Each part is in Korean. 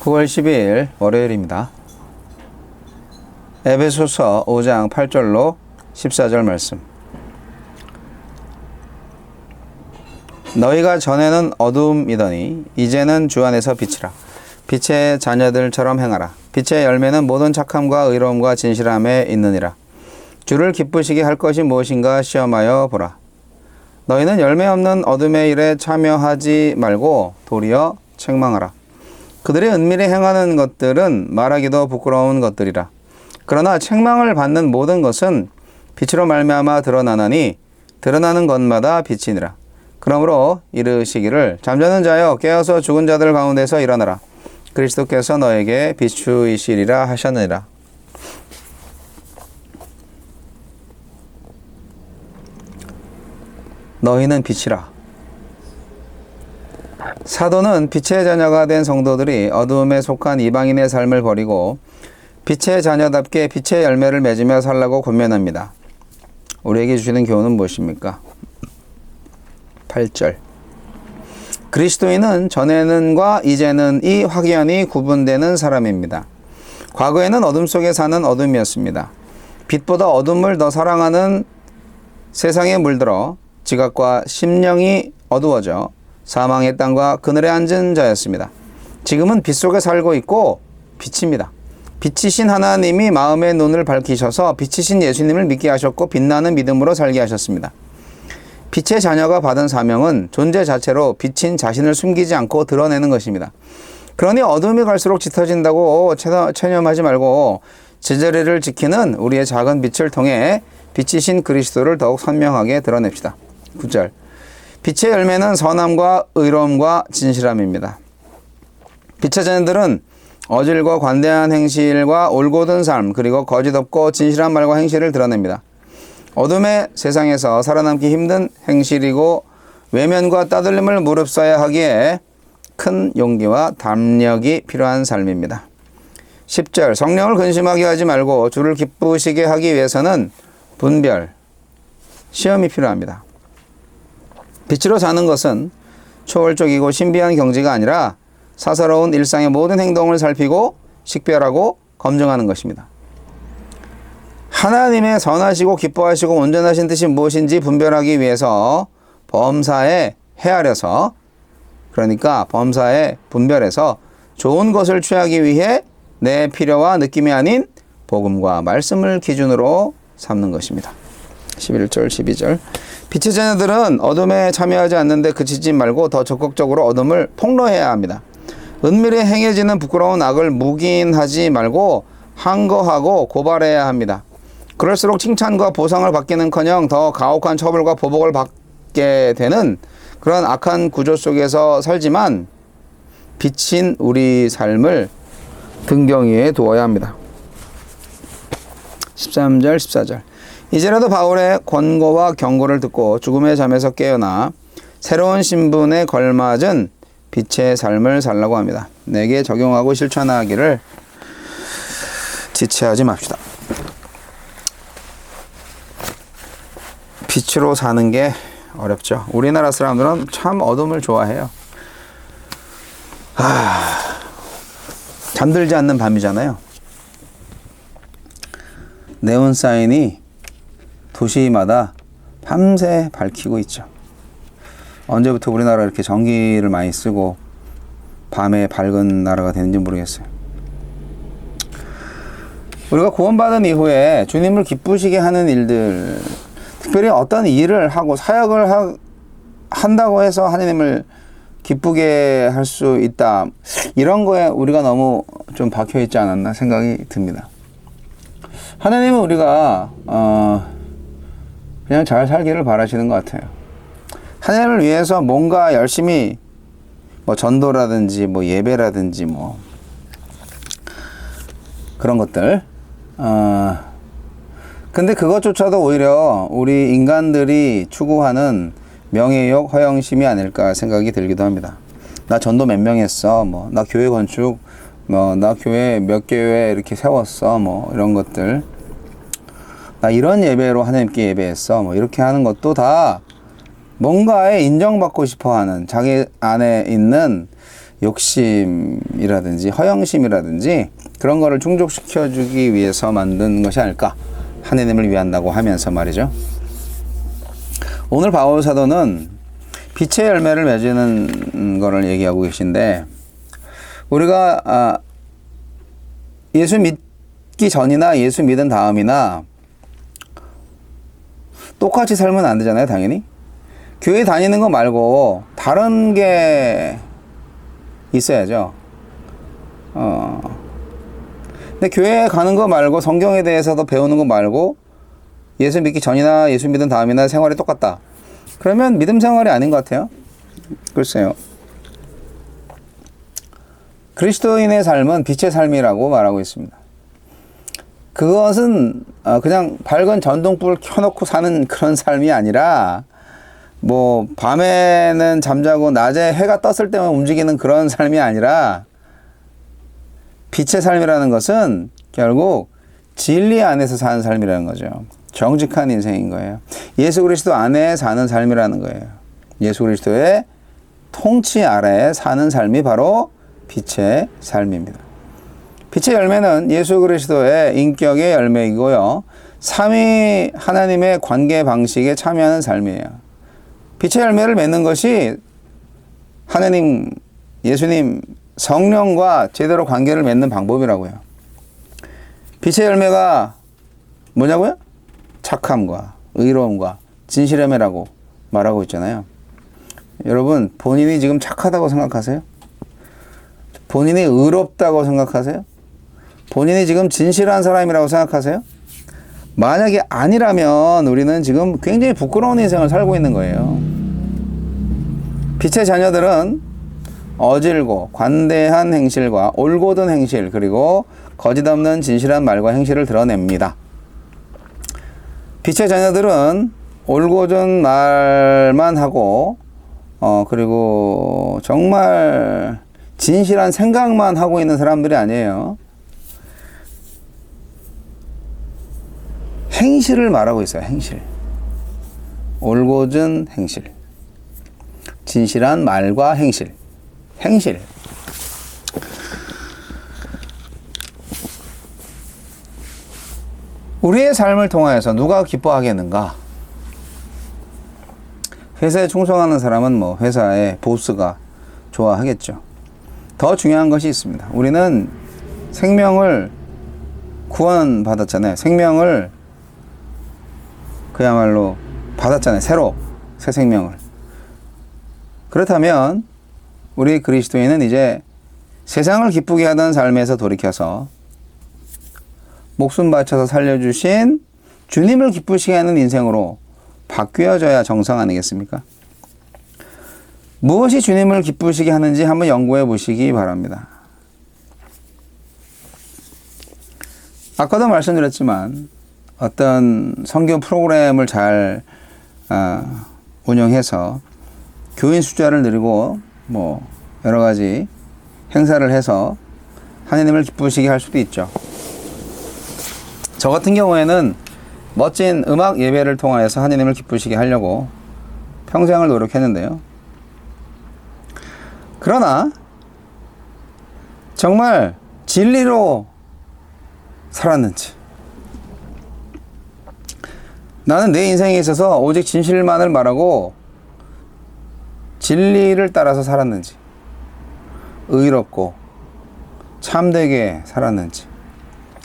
9월 12일 월요일입니다. 에베소서 5장 8절로 14절 말씀. 너희가 전에는 어둠이더니 이제는 주 안에서 빛이라. 빛의 자녀들처럼 행하라. 빛의 열매는 모든 착함과 의로움과 진실함에 있느니라. 주를 기쁘시게 할 것이 무엇인가 시험하여 보라. 너희는 열매 없는 어둠의 일에 참여하지 말고 도리어 책망하라. 그들이 은밀히 행하는 것들은 말하기도 부끄러운 것들이라. 그러나 책망을 받는 모든 것은 빛으로 말미암아 드러나나니 드러나는 것마다 빛이니라. 그러므로 이르시기를 잠자는 자여 깨어서 죽은 자들 가운데서 일어나라. 그리스도께서 너에게 비추이시리라 하셨느니라. 너희는 빛이라. 사도는 빛의 자녀가 된 성도들이 어두움에 속한 이방인의 삶을 버리고 빛의 자녀답게 빛의 열매를 맺으며 살라고 권면합니다. 우리에게 주시는 교훈은 무엇입니까? 8절. 그리스도인은 전에는과 이제는이 확연히 구분되는 사람입니다. 과거에는 어둠 속에 사는 어둠이었습니다. 빛보다 어둠을 더 사랑하는 세상에 물들어 지각과 심령이 어두워져 사망의 땅과 그늘에 앉은 자였습니다. 지금은 빛 속에 살고 있고 빛입니다. 빛이신 하나님이 마음의 눈을 밝히셔서 빛이신 예수님을 믿게 하셨고 빛나는 믿음으로 살게 하셨습니다. 빛의 자녀가 받은 사명은 존재 자체로 빛인 자신을 숨기지 않고 드러내는 것입니다. 그러니 어둠이 갈수록 짙어진다고 체념하지 말고 제자리를 지키는 우리의 작은 빛을 통해 빛이신 그리스도를 더욱 선명하게 드러냅시다. 9절. 빛의 열매는 선함과 의로움과 진실함입니다. 빛의 자녀들은 어질고 관대한 행실과 올곧은 삶, 그리고 거짓 없고 진실한 말과 행실을 드러냅니다. 어둠의 세상에서 살아남기 힘든 행실이고 외면과 따돌림을 무릅써야 하기에 큰 용기와 담력이 필요한 삶입니다. 10절. 성령을 근심하게 하지 말고 주를 기쁘시게 하기 위해서는 분별, 시험이 필요합니다. 빛으로 사는 것은 초월적이고 신비한 경지가 아니라 사사로운 일상의 모든 행동을 살피고 식별하고 검증하는 것입니다. 하나님의 선하시고 기뻐하시고 온전하신 뜻이 무엇인지 분별하기 위해서 범사에 헤아려서, 그러니까 범사에 분별해서 좋은 것을 취하기 위해 내 필요와 느낌이 아닌 복음과 말씀을 기준으로 삼는 것입니다. 11절 12절. 빛의 자녀들은 어둠에 참여하지 않는데 그치지 말고 더 적극적으로 어둠을 폭로해야 합니다. 은밀히 행해지는 부끄러운 악을 묵인하지 말고 항거하고 고발해야 합니다. 그럴수록 칭찬과 보상을 받기는커녕 더 가혹한 처벌과 보복을 받게 되는 그런 악한 구조 속에서 살지만 빛인 우리 삶을 등경 위에 두어야 합니다. 13절 14절. 이제라도 바울의 권고와 경고를 듣고 죽음의 잠에서 깨어나 새로운 신분에 걸맞은 빛의 삶을 살라고 합니다. 내게 적용하고 실천하기를 지체하지 맙시다. 빛으로 사는 게 어렵죠. 우리나라 사람들은 참 어둠을 좋아해요. 잠들지 않는 밤이잖아요. 네온 사인이 도시마다 밤새 밝히고 있죠. 언제부터 우리나라 이렇게 전기를 많이 쓰고 밤에 밝은 나라가 되는지 모르겠어요. 우리가 구원받은 이후에 주님을 기쁘시게 하는 일들, 특별히 어떤 일을 하고 사역을 한다고 해서 하나님을 기쁘게 할 수 있다, 이런 거에 우리가 너무 좀 박혀 있지 않았나 생각이 듭니다. 하나님은 우리가 그냥 잘 살기를 바라시는 것 같아요. 하나님을 위해서 뭔가 열심히 전도라든지 예배라든지 그런 것들, 근데 그것조차도 오히려 우리 인간들이 추구하는 명예욕, 허영심이 아닐까 생각이 들기도 합니다. 나 전도 몇 명 했어, 나 교회 건축, 나 교회 몇 교회 이렇게 세웠어, 이런 것들. 나 이런 예배로 하나님께 예배했어, 이렇게 하는 것도 다 뭔가에 인정받고 싶어 하는, 자기 안에 있는 욕심이라든지 허영심이라든지 그런 거를 충족시켜주기 위해서 만든 것이 아닐까. 하느님을 위한다고 하면서 말이죠. 오늘 바울 사도는 빛의 열매를 맺는 거를 얘기하고 계신데, 우리가 예수 믿기 전이나 예수 믿은 다음이나 똑같이 살면 안 되잖아요, 당연히. 교회 다니는 거 말고 다른 게 있어야죠. 근데 교회 가는 거 말고 성경에 대해서도 배우는 거 말고 예수 믿기 전이나 예수 믿은 다음이나 생활이 똑같다. 그러면 믿음 생활이 아닌 것 같아요. 글쎄요. 그리스도인의 삶은 빛의 삶이라고 말하고 있습니다. 그것은 그냥 밝은 전등불 켜놓고 사는 그런 삶이 아니라, 뭐 밤에는 잠자고 낮에 해가 떴을 때만 움직이는 그런 삶이 아니라, 빛의 삶이라는 것은 결국 진리 안에서 사는 삶이라는 거죠. 정직한 인생인 거예요. 예수 그리스도 안에 사는 삶이라는 거예요. 예수 그리스도의 통치 아래에 사는 삶이 바로 빛의 삶입니다. 빛의 열매는 예수 그리스도의 인격의 열매이고요. 삼위 하나님의 관계 방식에 참여하는 삶이에요. 빛의 열매를 맺는 것이 하나님, 예수님, 성령과 제대로 관계를 맺는 방법이라고요. 빛의 열매가 뭐냐고요? 착함과 의로움과 진실함이라고 말하고 있잖아요. 여러분, 본인이 지금 착하다고 생각하세요? 본인이 의롭다고 생각하세요? 본인이 지금 진실한 사람이라고 생각하세요? 만약에 아니라면 우리는 지금 굉장히 부끄러운 인생을 살고 있는 거예요. 빛의 자녀들은 어질고 관대한 행실과 올곧은 행실, 그리고 거짓 없는 진실한 말과 행실을 드러냅니다. 빛의 자녀들은 올곧은 말만 하고 그리고 정말 진실한 생각만 하고 있는 사람들이 아니에요. 행실을 말하고 있어요. 행실. 올곧은 행실. 진실한 말과 행실. 행실. 우리의 삶을 통하여서 누가 기뻐하겠는가? 회사에 충성하는 사람은 뭐 회사의 보스가 좋아하겠죠. 더 중요한 것이 있습니다. 우리는 생명을 구원받았잖아요. 생명을 그야말로 받았잖아요. 새로 새 생명을. 그렇다면 우리 그리스도인은 이제 세상을 기쁘게 하던 삶에서 돌이켜서 목숨 바쳐서 살려주신 주님을 기쁘시게 하는 인생으로 바뀌어져야 정상 아니겠습니까? 무엇이 주님을 기쁘시게 하는지 한번 연구해 보시기 바랍니다. 아까도 말씀드렸지만 어떤 선교 프로그램을 잘 운영해서 교인 숫자를 늘리고 뭐 여러 가지 행사를 해서 하나님을 기쁘시게 할 수도 있죠. 저 같은 경우에는 멋진 음악 예배를 통하여서 하나님을 기쁘시게 하려고 평생을 노력했는데요. 그러나 정말 진리로 살았는지, 나는 내 인생에 있어서 오직 진실만을 말하고 진리를 따라서 살았는지, 의롭고 참되게 살았는지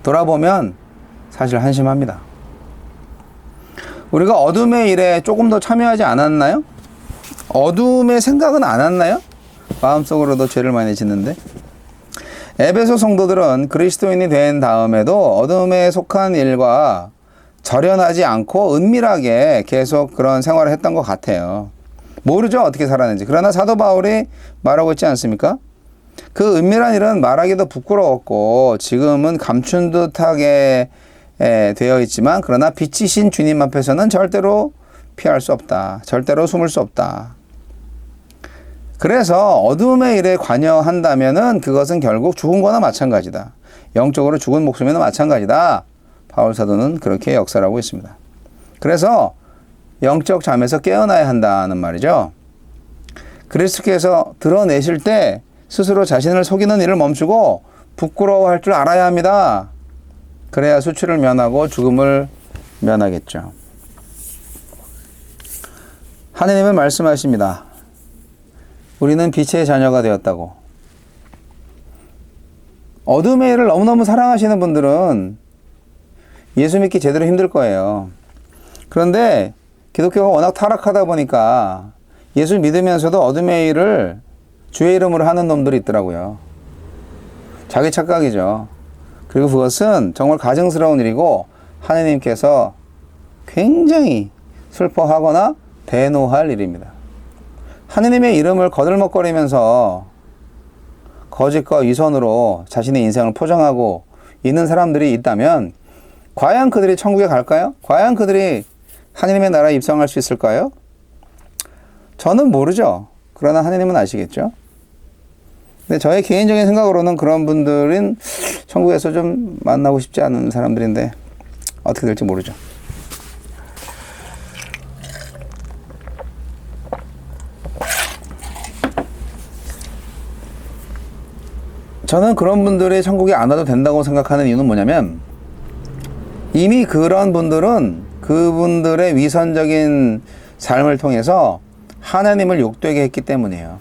돌아보면 사실 한심합니다. 우리가 어둠의 일에 조금 더 참여하지 않았나요? 어둠의 생각은 안 왔나요? 마음속으로도 죄를 많이 짓는데. 에베소 성도들은 그리스도인이 된 다음에도 어둠에 속한 일과 절연하지 않고 은밀하게 계속 그런 생활을 했던 것 같아요. 모르죠, 어떻게 살았는지. 그러나 사도 바울이 말하고 있지 않습니까? 그 은밀한 일은 말하기도 부끄러웠고 지금은 감춘 듯하게 되어 있지만, 그러나 빛이신 주님 앞에서는 절대로 피할 수 없다. 절대로 숨을 수 없다. 그래서 어둠의 일에 관여한다면은 그것은 결국 죽은 거나 마찬가지다. 영적으로 죽은 목숨이나 마찬가지다. 바울 사도는 그렇게 역설하고 있습니다. 그래서 영적 잠에서 깨어나야 한다는 말이죠. 그리스도께서 드러내실 때 스스로 자신을 속이는 일을 멈추고 부끄러워할 줄 알아야 합니다. 그래야 수치를 면하고 죽음을 면하겠죠. 하느님은 말씀하십니다. 우리는 빛의 자녀가 되었다고. 어둠의 일을 너무너무 사랑하시는 분들은 예수 믿기 제대로 힘들 거예요. 그런데 기독교가 워낙 타락하다 보니까 예수 믿으면서도 어둠의 일을 주의 이름으로 하는 놈들이 있더라고요. 자기 착각이죠. 그리고 그것은 정말 가증스러운 일이고 하느님께서 굉장히 슬퍼하거나 대노할 일입니다. 하느님의 이름을 거들먹거리면서 거짓과 위선으로 자신의 인생을 포장하고 있는 사람들이 있다면 과연 그들이 천국에 갈까요? 과연 그들이 하느님의 나라에 입성할 수 있을까요? 저는 모르죠. 그러나 하느님은 아시겠죠. 근데 저의 개인적인 생각으로는 그런 분들은 천국에서 좀 만나고 싶지 않은 사람들인데 어떻게 될지 모르죠. 저는 그런 분들이 천국에 안 와도 된다고 생각하는 이유는 뭐냐면 이미 그런 분들은 그분들의 위선적인 삶을 통해서 하나님을 욕되게 했기 때문이에요.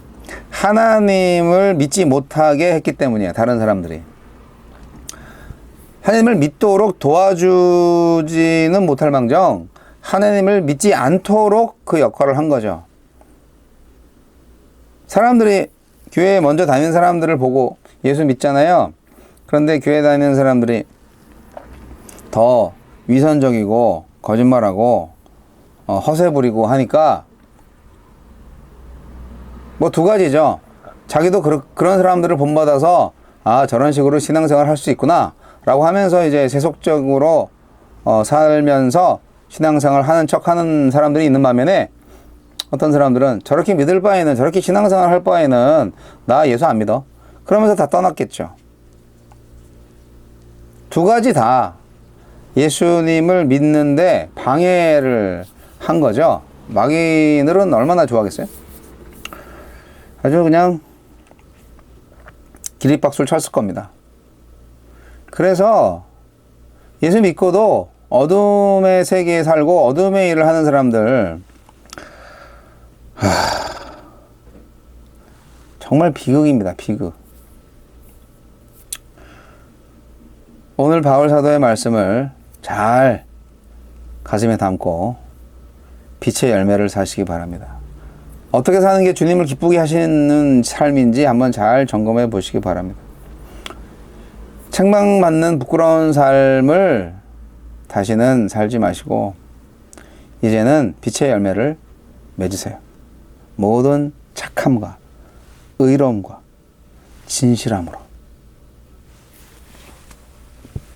하나님을 믿지 못하게 했기 때문이에요. 다른 사람들이. 하나님을 믿도록 도와주지는 못할 망정 하나님을 믿지 않도록 그 역할을 한 거죠. 사람들이 교회에 먼저 다니는 사람들을 보고 예수 믿잖아요. 그런데 교회 다니는 사람들이 더 위선적이고 거짓말하고 허세 부리고 하니까 뭐 두 가지죠. 자기도 그런 사람들을 본받아서 아 저런 식으로 신앙생활 할 수 있구나 라고 하면서 이제 세속적으로 살면서 신앙생활 하는 척 하는 사람들이 있는 반면에 어떤 사람들은 저렇게 믿을 바에는 저렇게 신앙생활 할 바에는 나 예수 안 믿어 그러면서 다 떠났겠죠. 두 가지 다 예수님을 믿는데 방해를 한 거죠. 마귀들은 얼마나 좋아하겠어요? 아주 그냥 기립박수를 쳤을 겁니다. 그래서 예수 믿고도 어둠의 세계에 살고 어둠의 일을 하는 사람들 정말 비극입니다. 비극. 오늘 바울 사도의 말씀을 잘 가슴에 담고 빛의 열매를 사시기 바랍니다. 어떻게 사는 게 주님을 기쁘게 하시는 삶인지 한번 잘 점검해 보시기 바랍니다. 책망받는 부끄러운 삶을 다시는 살지 마시고 이제는 빛의 열매를 맺으세요. 모든 착함과 의로움과 진실함으로